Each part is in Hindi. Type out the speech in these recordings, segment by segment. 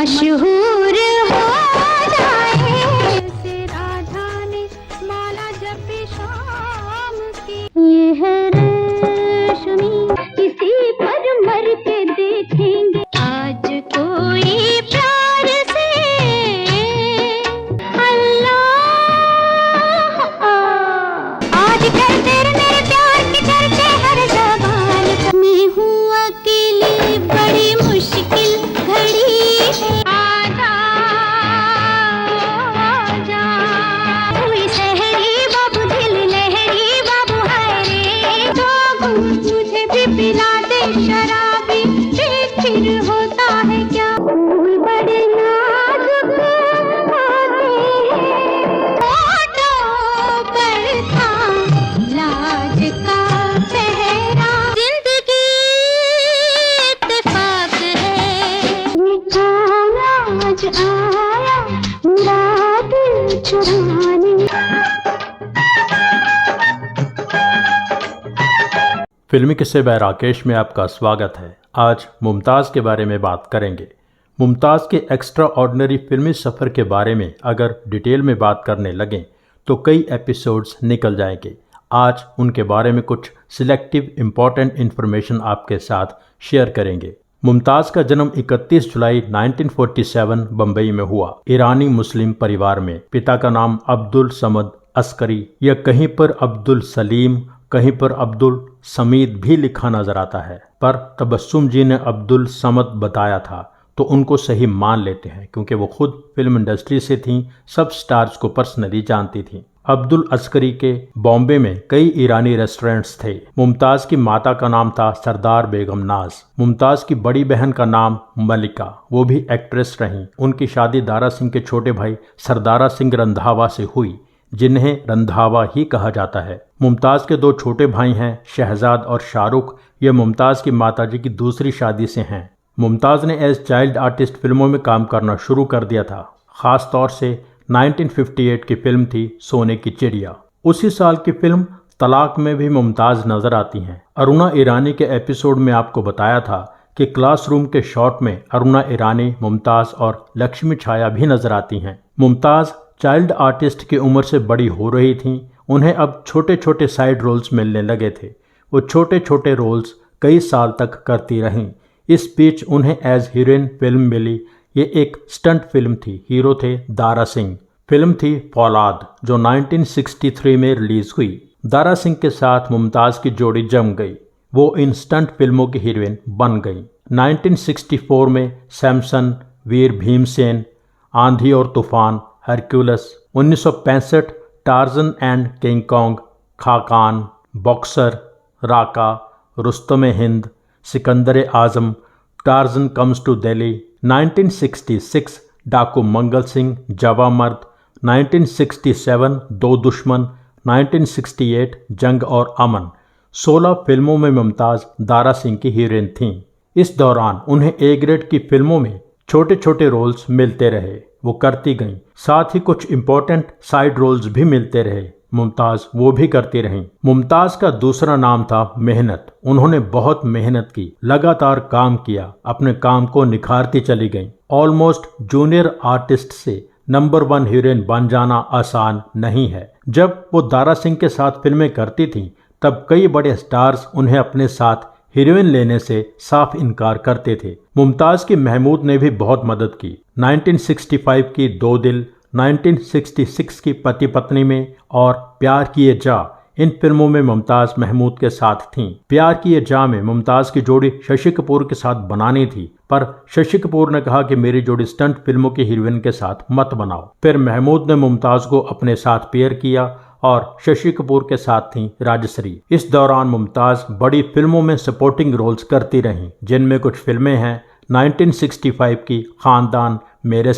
मशहूर हो जाए। से राधा ने माला जपी शाम की, ये है रेशमी, किसी पर मर के देखेंगे आज कोई प्यार से। अल्लाह आज कर तेरे मेरे प्यार के चर्चे हर ज़बान पर। मैं हूँ अकेली बड़ी मुश्किल घड़ी, आजा आजा। हुई सहरी बाबू दिल लहरी बाबू, हाय रे बाबू मुझे भी पिला दे शराबी, फिर होता है क्या। फूल बड़े नाजुक होते हैं, होठों पर था लाज का पहरा। जिंदगी इत्तेफाक है, आज आया मुराद चुराने। फिल्मी किस्से बाय राकेश में आपका स्वागत है। आज मुमताज़ के बारे में बात करेंगे। मुमताज़ के एक्स्ट्रा ऑर्डिनरी फिल्मी सफ़र के बारे में अगर डिटेल में बात करने लगें तो कई एपिसोड्स निकल जाएंगे। आज उनके बारे में कुछ सिलेक्टिव इम्पॉर्टेंट इन्फॉर्मेशन आपके साथ शेयर करेंगे। मुमताज़ का जन्म 31 जुलाई 1947 बम्बई में हुआ। ईरानी मुस्लिम परिवार में। पिता का नाम अब्दुल समद अस्करी या कहीं पर अब्दुल सलीम, कहीं पर अब्दुल समीद भी लिखा नजर आता है, पर तबस्सुम जी ने अब्दुल समद बताया था तो उनको सही मान लेते हैं क्योंकि वो खुद फिल्म इंडस्ट्री से थीं, सब स्टार्स को पर्सनली जानती थीं। अब्दुल अस्करी के बॉम्बे में कई ईरानी रेस्टोरेंट्स थे। मुमताज़ की माता का नाम था सरदार बेगम नाज। मुमताज़ की बड़ी बहन का नाम मलिका, वो भी एक्ट्रेस रहीं। उनकी शादी दारा सिंह के छोटे भाई सरदारा सिंह रंधावा से हुई, जिन्हें रंधावा ही कहा जाता है। मुमताज़ के दो छोटे भाई हैं, शहजाद और शाहरुख। ये मुमताज़ की माताजी की दूसरी शादी से हैं। मुमताज़ ने एज चाइल्ड आर्टिस्ट फिल्मों में काम करना शुरू कर दिया था। ख़ास तौर से 1958 की फिल्म थी सोने की चिड़िया। उसी साल की फिल्म तलाक में भी मुमताज़ नजर आती हैं। अरुणा ईरानी के एपिसोड में आपको बताया था कि क्लासरूम के शॉट में अरुणा ईरानी, मुमताज़ और लक्ष्मी छाया भी नजर आती हैं। मुमताज़ चाइल्ड आर्टिस्ट की उम्र से बड़ी हो रही थीं। उन्हें अब छोटे छोटे साइड रोल्स मिलने लगे थे। वो छोटे छोटे रोल्स कई साल तक करती रहीं। इस बीच उन्हें एज हीरोइन फिल्म मिली। ये एक स्टंट फिल्म थी। हीरो थे दारा सिंह। फिल्म थी फौलाद जो 1963 में रिलीज हुई। दारा सिंह के साथ मुमताज़ की जोड़ी जम गई। वो इन स्टंट फिल्मों की हीरोइन बन गई। 1964 में सैमसन, वीर Bhimsen, Aandhi aur Toofan, Hercules. 1965 Tarzan and King Kong, Khakan, Boxer, Raka, Rustam Hind, Sikandar Azam, Tarzan comes to Delhi. 1966 Daku Mangal Singh, जवा मर्द। 1967 दो दुश्मन। 1968 जंग और अमन। 16 फिल्मों में मुमताज़ दारा सिंह की हीरोइन थीं। इस दौरान उन्हें ए ग्रेड की फिल्मों में छोटे छोटे रोल्स मिलते रहे, वो करती गईं। साथ ही कुछ इम्पोर्टेंट साइड रोल्स भी मिलते रहे, मुमताज़ वो भी करती रहीं। मुमताज़ का दूसरा नाम था मेहनत। उन्होंने बहुत मेहनत की, लगातार काम किया, अपने काम को निखारती चली गईं। ऑलमोस्ट जूनियर आर्टिस्ट से नंबर 1 हीरोइन बन जाना आसान नहीं है। जब वो दारा सिंह के साथ फिल्में करती थीं तब कई बड़े स्टार्स उन्हें अपने साथ हीरोइन लेने से साफ इनकार करते थे। मुमताज़ की महमूद ने भी बहुत मदद की। 1965 की दो दिल, 1966 की पति पत्नी में और प्यार किए जा, इन फिल्मों में मुमताज़ महमूद के साथ थीं। प्यार किए जा में मुमताज़ की जोड़ी शशि कपूर के साथ बनानी थी, पर शशि कपूर ने कहा कि मेरी जोड़ी स्टंट फिल्मों की हीरोइन के साथ मत बनाओ। फिर महमूद ने मुमताज़ को अपने साथ पेयर किया और शशि कपूर के साथ थीं राजश्री। इस दौरान मुमताज़ बड़ी फिल्मों में सपोर्टिंग रोल्स करती रहीं, जिनमें कुछ फिल्में हैं 1965 की खानदान, मेरे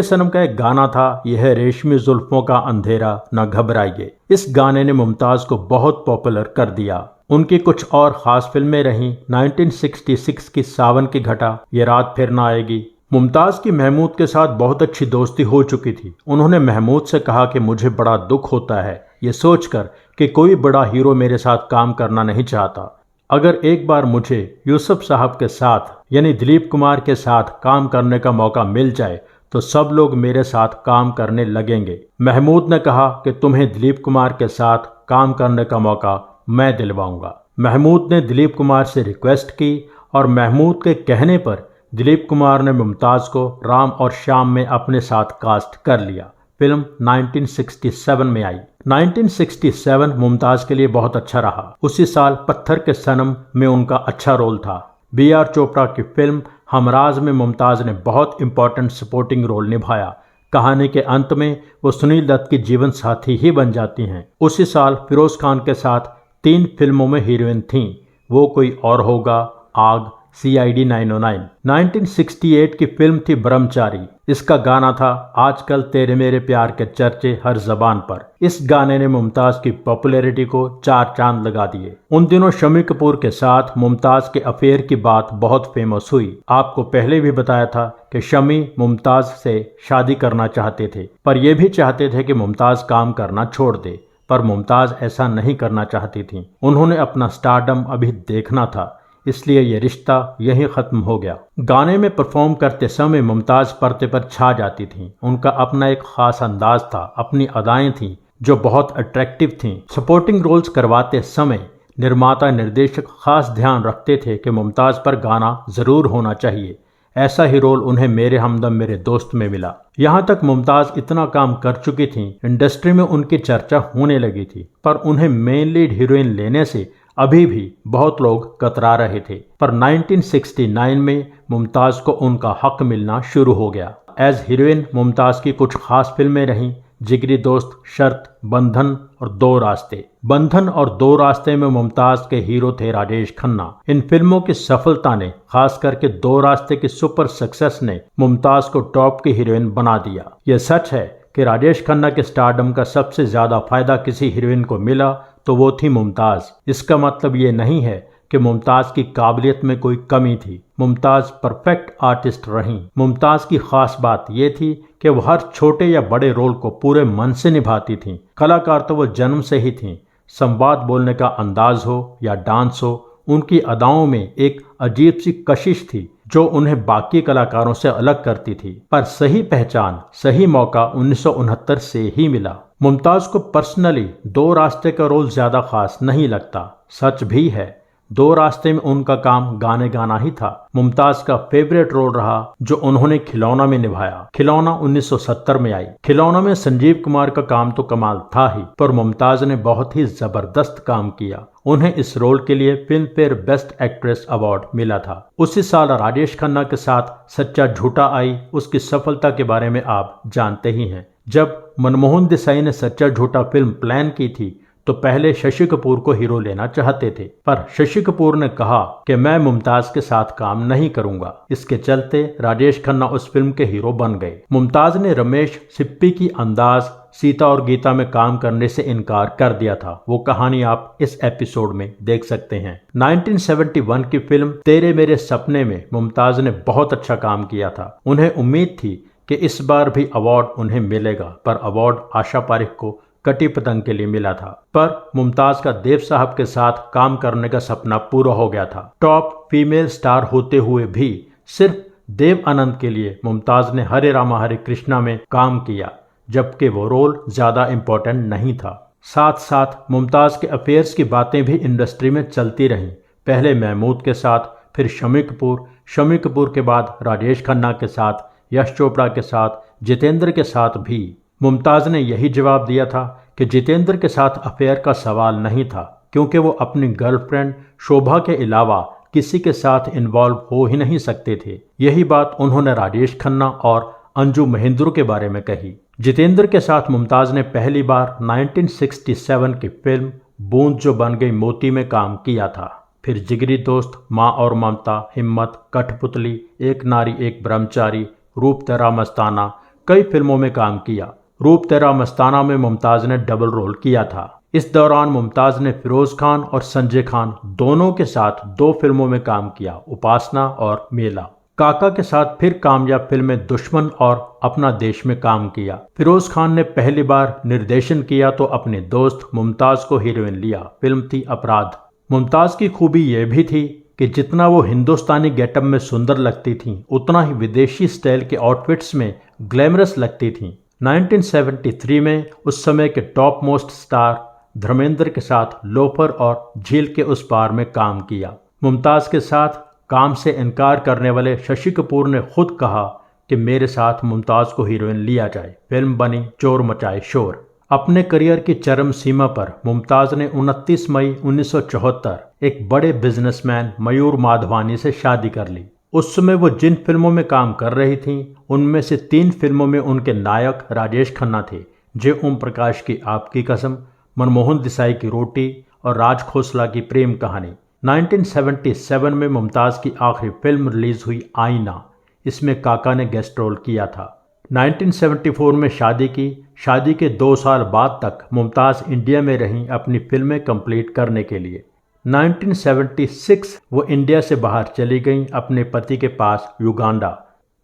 सनम का एक गाना था, यह है रेशमी जुल्फों का अंधेरा न घबराइए। इस गाने ने मुमताज़ को बहुत पॉपुलर कर दिया। उनकी कुछ और ख़ास फिल्में रहीं 1966 की सावन की घटा, ये रात फिर न आएगी। मुमताज़ की महमूद के साथ बहुत अच्छी दोस्ती हो चुकी थी। उन्होंने महमूद से कहा कि मुझे बड़ा दुख होता है ये सोचकर कि कोई बड़ा हीरो मेरे साथ काम करना नहीं चाहता। अगर एक बार मुझे यूसुफ साहब के साथ यानी दिलीप कुमार के साथ काम करने का मौका मिल जाए तो सब लोग मेरे साथ काम करने लगेंगे। महमूद ने कहा कि तुम्हें दिलीप कुमार के साथ काम करने का मौका मैं दिलवाऊंगा। महमूद ने दिलीप कुमार से रिक्वेस्ट की और महमूद के कहने पर दिलीप कुमार ने मुमताज़ को राम और श्याम में अपने साथ कास्ट कर लिया। फिल्म 1967 में आई। 1967 मुमताज़ के लिए बहुत अच्छा रहा। उसी साल पत्थर के सनम में उनका अच्छा रोल था। B.R. चोपड़ा की फिल्म हमराज में मुमताज़ ने बहुत इंपॉर्टेंट सपोर्टिंग रोल निभाया। कहानी के अंत में वो सुनील दत्त की जीवन साथी ही बन जाती हैं। उसी साल फिरोज खान के साथ 3 फिल्मों में हीरोइन थीं। वो कोई और होगा, आग, CID 909। 1968 की फिल्म थी ब्रह्मचारी। इसका गाना था आजकल तेरे मेरे प्यार के चर्चे हर जबान पर। इस गाने ने मुमताज़ की पॉपुलैरिटी को 4 चांद लगा दिए। उन दिनों शम्मी कपूर के साथ मुमताज़ के अफेयर की बात बहुत फेमस हुई। आपको पहले भी बताया था कि शम्मी मुमताज़ से शादी करना चाहते थे, पर यह भी चाहते थे कि मुमताज़ काम करना छोड़ दे, पर मुमताज़ ऐसा नहीं करना चाहती थी। उन्होंने अपना स्टारडम अभी देखना था, इसलिए ये रिश्ता यहीं ख़त्म हो गया। गाने में परफॉर्म करते समय मुमताज़ पर्दे पर छा जाती थीं। उनका अपना एक ख़ास अंदाज था, अपनी अदाएं थीं जो बहुत अट्रैक्टिव थीं। सपोर्टिंग रोल्स करवाते समय निर्माता निर्देशक ख़ास ध्यान रखते थे कि मुमताज़ पर गाना ज़रूर होना चाहिए। ऐसा ही रोल उन्हें मेरे हमदम मेरे दोस्त में मिला। यहाँ तक मुमताज़ इतना काम कर चुकी थीं, इंडस्ट्री में उनकी चर्चा होने लगी थी, पर उन्हें मेन लीड हीरोइन लेने से अभी भी बहुत लोग कतरा रहे थे। पर 1969 में मुमताज़ को उनका हक मिलना शुरू हो गया। एज हीरोइन मुमताज़ की कुछ खास फिल्में रहीं, जिगरी दोस्त, शर्त, बंधन और 2 रास्ते। बंधन और 2 रास्ते में मुमताज़ के हीरो थे राजेश खन्ना। इन फिल्मों की सफलता ने, खास करके 2 रास्ते की सुपर सक्सेस ने मुमताज़ को टॉप की हीरोइन बना दिया। यह सच है कि राजेश खन्ना के स्टारडम का सबसे ज़्यादा फायदा किसी हीरोइन को मिला तो वो थी मुमताज़। इसका मतलब ये नहीं है कि मुमताज़ की काबिलियत में कोई कमी थी। मुमताज़ परफेक्ट आर्टिस्ट रहीं। मुमताज़ की खास बात ये थी कि वो हर छोटे या बड़े रोल को पूरे मन से निभाती थीं। कलाकार तो वो जन्म से ही थीं। संवाद बोलने का अंदाज हो या डांस हो, उनकी अदाओं में एक अजीब सी कशिश थी जो उन्हें बाकी कलाकारों से अलग करती थी। पर सही पहचान, सही मौका 1969 से ही मिला। मुमताज़ को पर्सनली 2 रास्ते का रोल ज़्यादा खास नहीं लगता। सच भी है, 2 रास्ते में उनका काम गाने गाना ही था। मुमताज़ का फेवरेट रोल रहा जो उन्होंने खिलौना में निभाया। खिलौना 1970 में आई। खिलौना में संजीव कुमार का काम तो कमाल था ही, पर मुमताज़ ने बहुत ही ज़बरदस्त काम किया। उन्हें इस रोल के लिए film fair best actress award मिला था। उसी साल राजेश खन्ना के साथ सच्चा झूठा आई। उसकी सफलता के बारे में आप जानते ही हैं। जब मनमोहन देसाई ने सच्चा झूठा फिल्म प्लान की थी तो पहले शशि कपूर को हीरो लेना चाहते थे, पर शशि कपूर ने कहा कि मैं मुमताज़ के साथ काम नहीं करूंगा। इसके चलते राजेश खन्ना उस फिल्म के हीरो बन गए। मुमताज़ ने रमेश सिप्पी की अंदाज, सीता और गीता में काम करने से इनकार कर दिया था। वो कहानी आप इस एपिसोड में देख सकते हैं। 1971 की फिल्म तेरे मेरे सपने में मुमताज़ ने बहुत अच्छा काम किया था। उन्हें उम्मीद थी कि इस बार भी अवार्ड उन्हें मिलेगा, पर अवार्ड आशा पारिक को कटी पतंग के लिए मिला था। पर मुमताज़ का देव साहब के साथ काम करने का सपना पूरा हो गया था। टॉप फीमेल स्टार होते हुए भी सिर्फ देव आनंद के लिए मुमताज़ ने हरे रामा हरे कृष्णा में काम किया, जबकि वो रोल ज़्यादा इम्पोर्टेंट नहीं था। साथ साथ मुमताज़ के अफेयर्स की बातें भी इंडस्ट्री में चलती रहीं। पहले महमूद के साथ, फिर शम्मी कपूर के बाद राजेश खन्ना के साथ, यश चोपड़ा के साथ, जितेंद्र के साथ भी। मुमताज़ ने यही जवाब दिया था कि जितेंद्र के साथ अफेयर का सवाल नहीं था, क्योंकि वो अपनी गर्लफ्रेंड शोभा के अलावा किसी के साथ इन्वॉल्व हो ही नहीं सकते थे। यही बात उन्होंने राजेश खन्ना और अंजू महेंद्रू के बारे में कही। जितेंद्र के साथ मुमताज़ ने पहली बार 1967 की फिल्म बूंद जो बन गई मोती में काम किया था। फिर जिगरी दोस्त, माँ और ममता, हिम्मत, कठपुतली, एक नारी एक ब्रह्मचारी, रूप तेरा मस्ताना, कई फिल्मों में काम किया। रूप तेरा मस्ताना में मुमताज़ ने डबल रोल किया था। इस दौरान मुमताज़ ने फिरोज खान और संजय खान दोनों के साथ 2 फिल्मों में काम किया, उपासना और मेला। काका के साथ फिर कामयाब फिल्में दुश्मन और अपना देश में काम किया। फिरोज खान ने पहली बार निर्देशन किया तो अपने दोस्त मुमताज़ को हीरोइन लिया। फिल्म थी अपराध। मुमताज़ की खूबी यह भी थी कि जितना वो हिंदुस्तानी गेटअप में सुंदर लगती थीं, उतना ही विदेशी स्टाइल के आउटफिट्स में ग्लैमरस लगती थीं। 1973 में उस समय के टॉप मोस्ट स्टार धर्मेंद्र के साथ लोफर और झील के उस पार में काम किया। मुमताज़ के साथ काम से इनकार करने वाले शशि कपूर ने खुद कहा कि मेरे साथ मुमताज़ को हीरोइन लिया जाए। फिल्म बनी चोर मचाए शोर। अपने करियर की चरम सीमा पर मुमताज़ ने 29 मई 1974 एक बड़े बिजनेसमैन मयूर माधवानी से शादी कर ली। उस समय वो जिन फिल्मों में काम कर रही थीं, उनमें से 3 फिल्मों में उनके नायक राजेश खन्ना थे, जे ओम प्रकाश की आपकी कसम, मनमोहन देसाई की रोटी और राज खोसला की प्रेम कहानी। 1977 में मुमताज़ की आखिरी फिल्म रिलीज हुई आईना। इसमें काका ने गेस्ट रोल किया था। 1974 में शादी की। शादी के 2 साल बाद तक मुमताज़ इंडिया में रहीं अपनी फिल्में कंप्लीट करने के लिए। 1976 वो इंडिया से बाहर चली गईं अपने पति के पास युगांडा,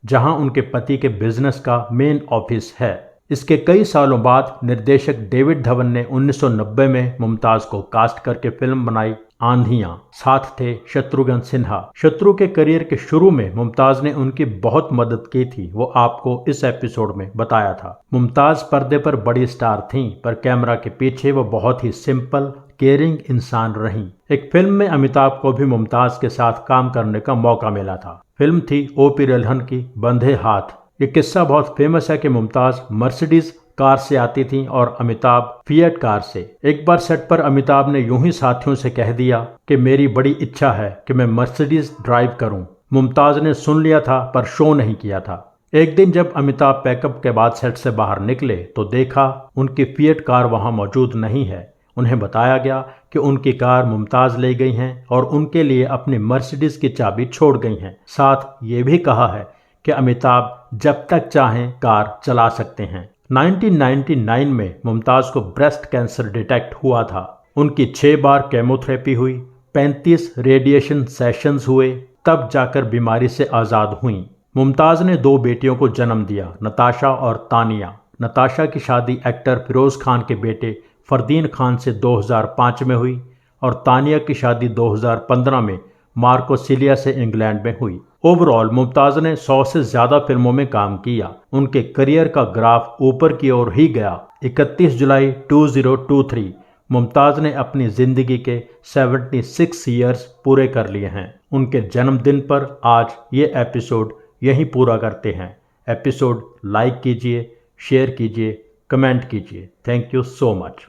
जहां उनके पति के बिजनेस का मेन ऑफिस है। इसके कई सालों बाद निर्देशक डेविड धवन ने 1990 में मुमताज़ को कास्ट करके फिल्म बनाई आंधियां। साथ थे शत्रुघ्न सिन्हा। शत्रु के करियर के शुरू में मुमताज़ ने उनकी बहुत मदद की थी, वो आपको इस एपिसोड में बताया था। मुमताज़ पर्दे पर बड़ी स्टार थीं, पर कैमरा के पीछे वो बहुत ही सिंपल केयरिंग इंसान रहीं। एक फिल्म में अमिताभ को भी मुमताज़ के साथ काम करने का मौका मिला था। फिल्म थी ओ.पी. रल्हन की बंधे हाथ। ये किस्सा बहुत फेमस है कि मुमताज़ मर्सिडीज कार से आती थीं और अमिताभ फिएट कार से। एक बार सेट पर अमिताभ ने यूं ही साथियों से कह दिया कि मेरी बड़ी इच्छा है कि मैं मर्सिडीज ड्राइव करूं। मुमताज़ ने सुन लिया था पर शो नहीं किया था। एक दिन जब अमिताभ पैकअप के बाद सेट से बाहर निकले तो देखा उनकी फिएट कार वहां मौजूद नहीं है। उन्हें बताया गया कि उनकी कार मुमताज़ ले गई हैं और उनके लिए अपनी मर्सिडीज की चाबी छोड़ गई हैं। साथ ये भी कहा है कि अमिताभ जब तक चाहें कार चला सकते हैं। 1999 में मुमताज़ को ब्रेस्ट कैंसर डिटेक्ट हुआ था। उनकी 6 बार केमोथेरेपी हुई, 35 रेडिएशन सेशंस हुए, तब जाकर बीमारी से आज़ाद हुईं। मुमताज़ ने 2 बेटियों को जन्म दिया, नताशा और तानिया। नताशा की शादी एक्टर फिरोज़ खान के बेटे फरदीन खान से 2005 में हुई और तानिया की शादी 2015 में मार्को सिलिया से इंग्लैंड में हुई। ओवरऑल मुमताज़ ने 100 से ज़्यादा फिल्मों में काम किया। उनके करियर का ग्राफ ऊपर की ओर ही गया। 31 जुलाई 2023 मुमताज़ ने अपनी ज़िंदगी के 76 ईयर्स पूरे कर लिए हैं। उनके जन्मदिन पर आज ये एपिसोड यहीं पूरा करते हैं। एपिसोड लाइक कीजिए, शेयर कीजिए, कमेंट कीजिए। Thank you so much.